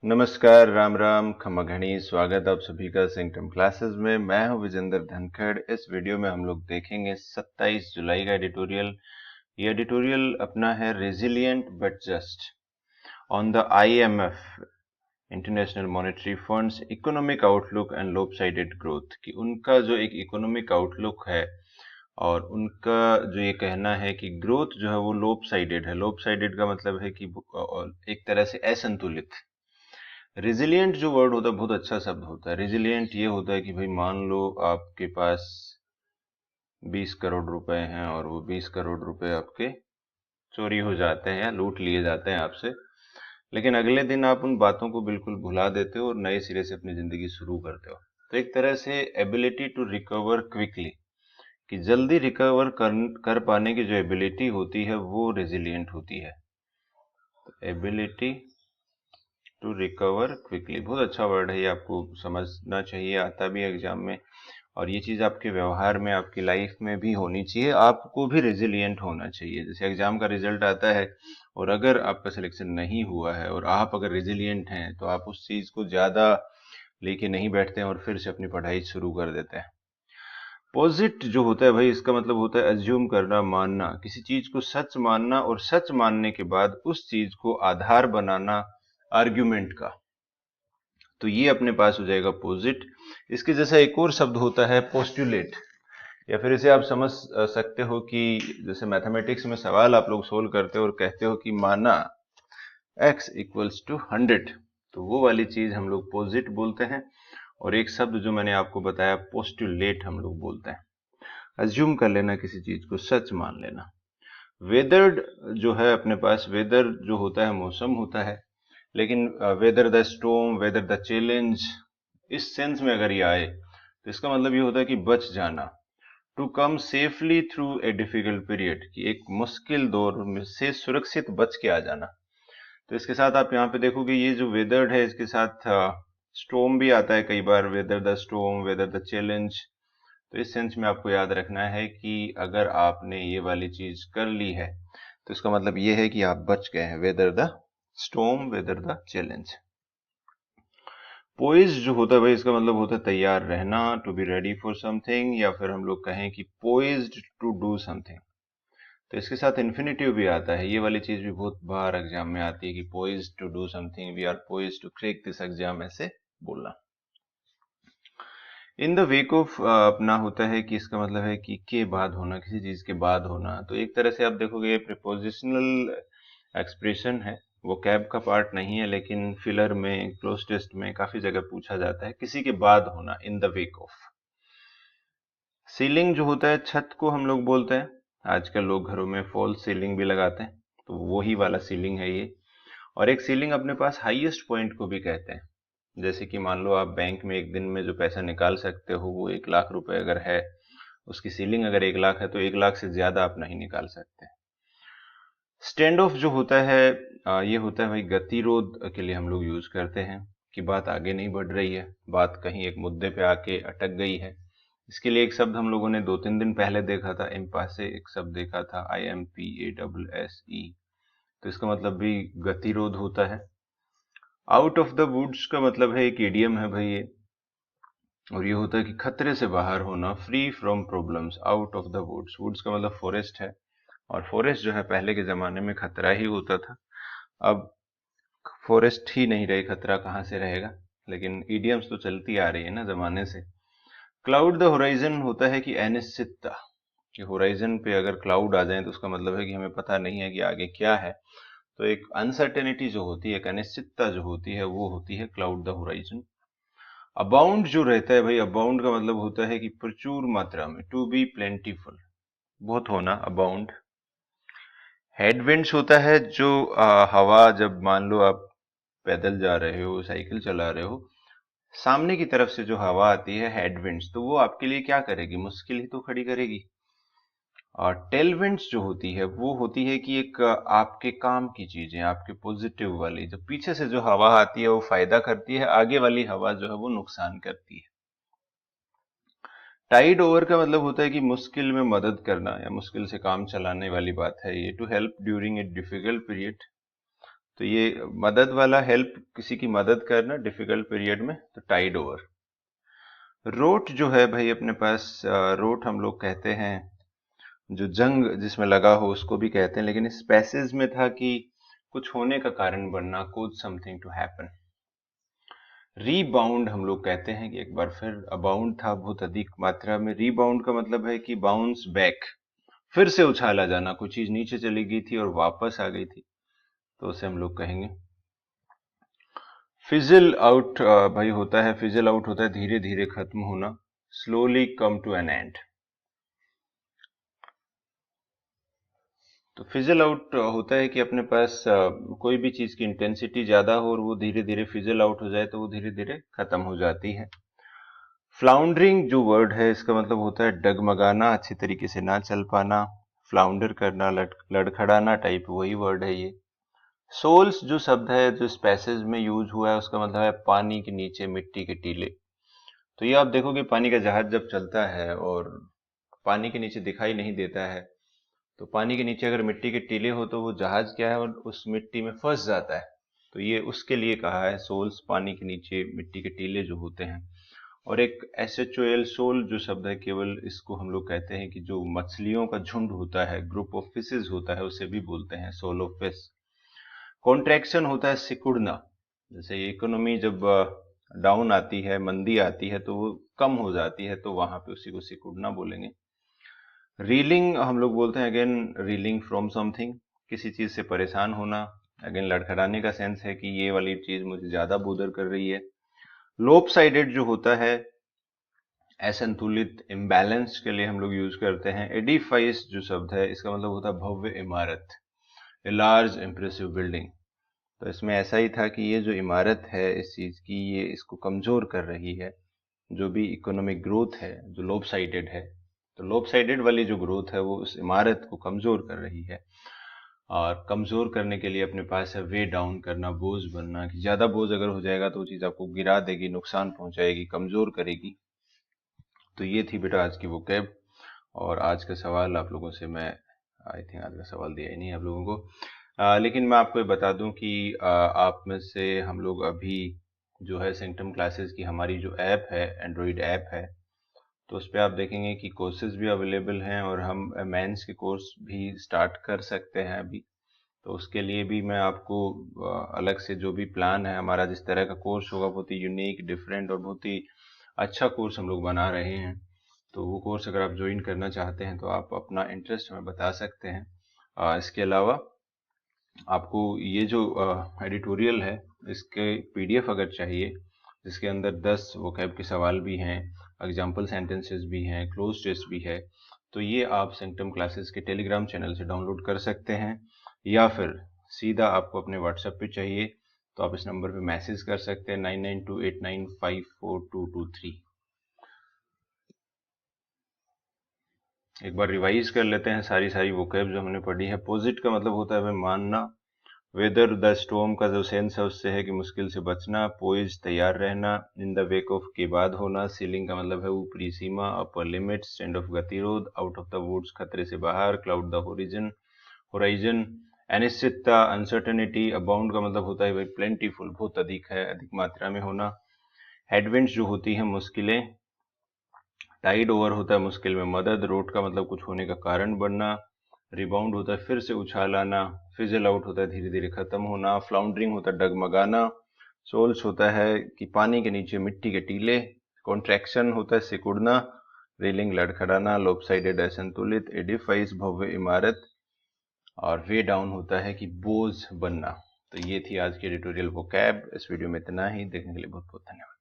नमस्कार, राम राम, खमा घनी। स्वागत आप सभी का सिंगटम क्लासेस में। मैं हूं विजेंद्र धनखड़। इस वीडियो में हम लोग देखेंगे 27 जुलाई का एडिटोरियल। ये एडिटोरियल अपना है resilient but just on the IMF international monetary funds economic outlook and lopsided growth कि उनका जो एक इकोनॉमिक आउटलुक है और उनका जो ये कहना है कि ग्रोथ जो है वो लोपसाइडेड है। लोपसाइडेड का मतलब है कि एक तरह से असंतुलित। रिजिलियंट जो वर्ड होता है बहुत अच्छा शब्द होता है। रिजिलियंट ये होता है कि भाई मान लो आपके पास 20 करोड़ रुपए हैं और वो 20 करोड़ रुपए आपके चोरी हो जाते हैं या लूट लिए जाते हैं आपसे, लेकिन अगले दिन आप उन बातों को बिल्कुल भुला देते हो और नए सिरे से अपनी जिंदगी शुरू करते हो। तो एक तरह से एबिलिटी टू रिकवर क्विकली, कि जल्दी रिकवर कर पाने की जो एबिलिटी होती है वो रेजिलियंट होती है। एबिलिटी टू रिकवर क्विकली बहुत अच्छा वर्ड है, ये आपको समझना चाहिए, आता भी है एग्जाम में। और ये चीज आपके व्यवहार में, आपकी लाइफ में भी होनी चाहिए। आपको भी रेजिलिएंट होना चाहिए। जैसे एग्जाम का रिजल्ट आता है और अगर आपका सिलेक्शन नहीं हुआ है और आप अगर रेजिलिएंट हैं तो आप उस चीज को ज्यादा लेके नहीं बैठते हैं और फिर से अपनी पढ़ाई शुरू कर देते हैं। पोजिट जो होता है भाई, इसका मतलब होता है अज्यूम करना, मानना, किसी चीज को सच मानना और सच मानने के बाद उस चीज को आधार बनाना आर्ग्यूमेंट का। तो ये अपने पास हो जाएगा पोजिट। इसके जैसा एक और शब्द होता है पोस्टुलेट, या फिर इसे आप समझ सकते हो कि जैसे मैथमेटिक्स में सवाल आप लोग सोल्व करते हो और कहते हो कि माना x इक्वल्स टू 100, तो वो वाली चीज हम लोग पोजिट बोलते हैं। और एक शब्द जो मैंने आपको बताया पोस्टुलेट हम लोग बोलते हैं। अज्यूम कर लेना, किसी चीज को सच मान लेना। वेदर्ड जो है अपने पास, वेदर जो होता है मौसम होता है, लेकिन weather the storm, weather the challenge, इस सेंस में अगर ये आए तो इसका मतलब ये होता है कि बच जाना। To come safely through a difficult period, कि एक मुश्किल दौर में से सुरक्षित बच के आ जाना। तो इसके साथ आप यहाँ पे देखोगे ये जो वेदर्ड है इसके साथ स्टॉर्म भी आता है कई बार, weather the storm, weather the challenge. तो इस सेंस में आपको याद रखना है कि अगर आपने ये वाली चीज कर ली है तो इसका मतलब ये है कि आप बच गए हैं। Weather the storm, weather the challenge. पोइज जो होता है भाई, इसका मतलब होता है तैयार रहना, to be ready for something, या फिर हम लोग कहें कि पोइज्ड टू डू समथिंग। तो इसके साथ इन्फिनेटिव भी आता है। ये वाली चीज भी बहुत बार एग्जाम में आती है कि poised to do something, we are poised to crack this exam, ऐसे बोलना। इन द वेक ऑफ अपना होता है कि इसका मतलब है कि के बाद होना, किसी चीज के बाद होना। तो एक तरह से आप देखोगे ये प्रीपोजिशनल एक्सप्रेशन है, वो कैब का पार्ट नहीं है, लेकिन फिलर में, क्लोज टेस्ट में काफी जगह पूछा जाता है किसी के बाद होना, in the wake of. Ceiling जो होता है, छत को हम लोग बोलते हैं। आजकल लोग घरों में फॉल सीलिंग भी लगाते हैं, तो वही वाला सीलिंग है ये। और एक सीलिंग अपने पास हाईएस्ट पॉइंट को भी कहते हैं। जैसे कि मान लो आप बैंक में एक दिन में जो पैसा निकाल सकते हो वो 1 लाख रुपए अगर है, उसकी सीलिंग अगर 1 लाख है तो 1 लाख से ज्यादा आप नहीं निकाल सकते। स्टैंड ऑफ जो होता है ये होता है भाई गतिरोध के लिए हम लोग यूज करते हैं, कि बात आगे नहीं बढ़ रही है, बात कहीं एक मुद्दे पे आके अटक गई है। इसके लिए एक शब्द हम लोगों ने 2-3 दिन पहले देखा था, इम्पासे एक शब्द देखा था, IMPASSE। तो इसका मतलब भी गतिरोध होता है। आउट ऑफ द वुड्स का मतलब है एक इडियम है भाई ये, और ये होता है कि खतरे से बाहर होना, free from problems, out of the woods. Woods का मतलब फॉरेस्ट है, और फॉरेस्ट जो है पहले के जमाने में खतरा ही होता था। अब फॉरेस्ट ही नहीं रहे, खतरा कहाँ से रहेगा। लेकिन इडियम्स तो चलती आ रही है ना जमाने से। क्लाउड द होराइजन होता है कि अनिश्चितता, कि होराइजन पे अगर क्लाउड आ जाए तो उसका मतलब है कि हमें पता नहीं है कि आगे क्या है। तो एक अनसर्टेनिटी जो होती है, एक अनिश्चितता जो होती है, वो होती है क्लाउड द होराइजन। अबाउंड जो रहता है भाई, अबाउंड का मतलब होता है कि प्रचुर मात्रा में, टू बी प्लेंटीफुल, बहुत होना, अबाउंड। हेडविंड्स होता है जो हवा, जब मान लो आप पैदल जा रहे हो, साइकिल चला रहे हो, सामने की तरफ से जो हवा आती है हेडविंड्स, तो वो आपके लिए क्या करेगी, मुश्किल ही तो खड़ी करेगी। और टेलविंड्स जो होती है वो होती है कि एक आपके काम की चीजें, आपके पॉजिटिव वाली, जो पीछे से जो हवा आती है वो फायदा करती है, आगे वाली हवा जो है वो नुकसान करती है। टाइड ओवर का मतलब होता है कि मुश्किल में मदद करना या मुश्किल से काम चलाने वाली बात है ये, to help during a difficult period. तो ये मदद वाला, हेल्प, किसी की मदद करना डिफिकल्ट पीरियड में, तो टाइड ओवर। रोट जो है भाई अपने पास, रोट हम लोग कहते हैं जो जंग जिसमें लगा हो उसको भी कहते हैं, लेकिन इस पैसेज में था कि कुछ होने का कारण बनना, कुछ समथिंग टू हैपन। रीबाउंड हम लोग कहते हैं कि एक बार फिर अबाउंड था बहुत अधिक मात्रा में। रीबाउंड का मतलब है कि बाउंस बैक, फिर से उछाला जाना, कोई चीज नीचे चली गई थी और वापस आ गई थी, तो उसे हम लोग कहेंगे। फिजल आउट भाई होता है, फिजल आउट होता है धीरे धीरे खत्म होना, slowly come to an end. तो फिजल आउट होता है कि अपने पास कोई भी चीज की इंटेंसिटी ज्यादा हो और वो धीरे धीरे फिजल आउट हो जाए, तो वो धीरे धीरे खत्म हो जाती है। फ्लाउंडरिंग जो वर्ड है इसका मतलब होता है डगमगाना, अच्छी तरीके से ना चल पाना, फ्लाउंडर करना, लड़खड़ाना टाइप, वही वर्ड है ये। सोल्स जो शब्द है जो इस पैसेज में यूज हुआ है उसका मतलब है पानी के नीचे मिट्टी के टीले। तो ये आप देखोगे पानी का जहाज जब चलता है और पानी के नीचे दिखाई नहीं देता है, तो पानी के नीचे अगर मिट्टी के टीले हो तो वो जहाज क्या है, और उस मिट्टी में फंस जाता है। तो ये उसके लिए कहा है, सोल्स पानी के नीचे मिट्टी के टीले जो होते हैं। और एक SHOL, सोल जो शब्द है, केवल इसको हम लोग कहते हैं कि जो मछलियों का झुंड होता है, ग्रुप ऑफ फिशेज होता है, उसे भी बोलते हैं सोल ऑफ फिश। कॉन्ट्रैक्शन होता है सिकुड़ना, जैसे इकोनॉमी जब डाउन आती है, मंदी आती है, तो वो कम हो जाती है, तो वहां पे उसी को सिकुड़ना बोलेंगे। रीलिंग हम लोग बोलते हैं, अगेन रीलिंग फ्रॉम समथिंग, किसी चीज से परेशान होना, अगेन लड़खड़ाने का सेंस है कि ये वाली चीज मुझे ज्यादा बोदर कर रही है। लोप साइडेड जो होता है असंतुलित, इम्बैलेंस के लिए हम लोग यूज करते हैं। एडिफाइस जो शब्द है इसका मतलब होता है भव्य इमारत, ए लार्ज इंप्रेसिव बिल्डिंग। तो इसमें ऐसा ही था कि ये जो इमारत है इस चीज की, ये इसको कमजोर कर रही है। जो भी इकोनॉमिक ग्रोथ है जो लोप साइडेड है, तो लोप साइडेड वाली जो ग्रोथ है वो उस इमारत को कमजोर कर रही है। और कमजोर करने के लिए अपने पास है वे डाउन करना, बोझ बनना, कि ज्यादा बोझ अगर हो जाएगा तो वो चीज आपको गिरा देगी, नुकसान पहुंचाएगी, कमजोर करेगी। तो ये थी बेटा आज की वोकैब। और आज का सवाल आप लोगों से मैं, आई थिंक आज का सवाल दिया ही नहीं आप लोगों को, लेकिन मैं आपको ये बता दूं कि आप में से हम लोग अभी जो है सेंटम क्लासेस की हमारी जो ऐप है, एंड्रॉइड ऐप है, तो उस पर आप देखेंगे कि कोर्सेज भी अवेलेबल हैं और हम मेंस के कोर्स भी स्टार्ट कर सकते हैं अभी। तो उसके लिए भी मैं आपको अलग से जो भी प्लान है हमारा, जिस तरह का कोर्स होगा, बहुत ही यूनिक, डिफरेंट और बहुत ही अच्छा कोर्स हम लोग बना रहे हैं। तो वो कोर्स अगर आप ज्वाइन करना चाहते हैं तो आप अपना इंटरेस्ट हमें बता सकते हैं। इसके अलावा आपको ये जो एडिटोरियल है इसके PDF अगर चाहिए, जिसके अंदर 10 वोकैब के सवाल भी हैं, एग्जाम्पल सेंटेंसेस भी हैं, क्लोज टेस्ट भी है, तो ये आप सेंटम क्लासेस के टेलीग्राम चैनल से डाउनलोड कर सकते हैं। या फिर सीधा आपको अपने व्हाट्सएप पे चाहिए तो आप इस नंबर पे मैसेज कर सकते हैं 9928954223। एक बार रिवाइज कर लेते हैं सारी वोकैब जो हमने पढ़ी है। पोजिट का मतलब होता है हमें मानना, वेदर द स्टॉर्म का जो सेंस है उससे है कि मुश्किल से बचना, पोइज तैयार रहना, इन द वेक ऑफ के बाद होना, सीलिंग का मतलब है ऊपरी सीमा, अपर लिमिट, स्टैंड ऑफ गतिरोध, आउट ऑफ द वुड्स खतरे से बाहर, क्लाउड द होरिजन, होराइजन, अनिश्चितता, अनसर्टेनिटी, अबाउंड का मतलब होता है भाई प्लेंटीफुल, बहुत अधिक है, अधिक मात्रा में होना, हेडविंड्स जो होती है मुश्किलें, टाइड ओवर होता है मुश्किल में मदद, रोट का मतलब कुछ होने का कारण बनना, रिबाउंड होता है फिर से उछाल आना, फिजल आउट होता है धीरे धीरे खत्म होना, फ्लाउंडरिंग होता है डगमगाना, सोल्स होता है कि पानी के नीचे मिट्टी के टीले, कॉन्ट्रैक्शन होता है सिकुड़ना, रेलिंग लड़खड़ाना, लोपसाइडेड असंतुलित, एडिफाइस भव्य इमारत, और वे डाउन होता है कि बोझ बनना। तो ये थी आज की एडिटोरियल वोकैब। इस वीडियो में इतना ही, देखने के लिए बहुत बहुत धन्यवाद।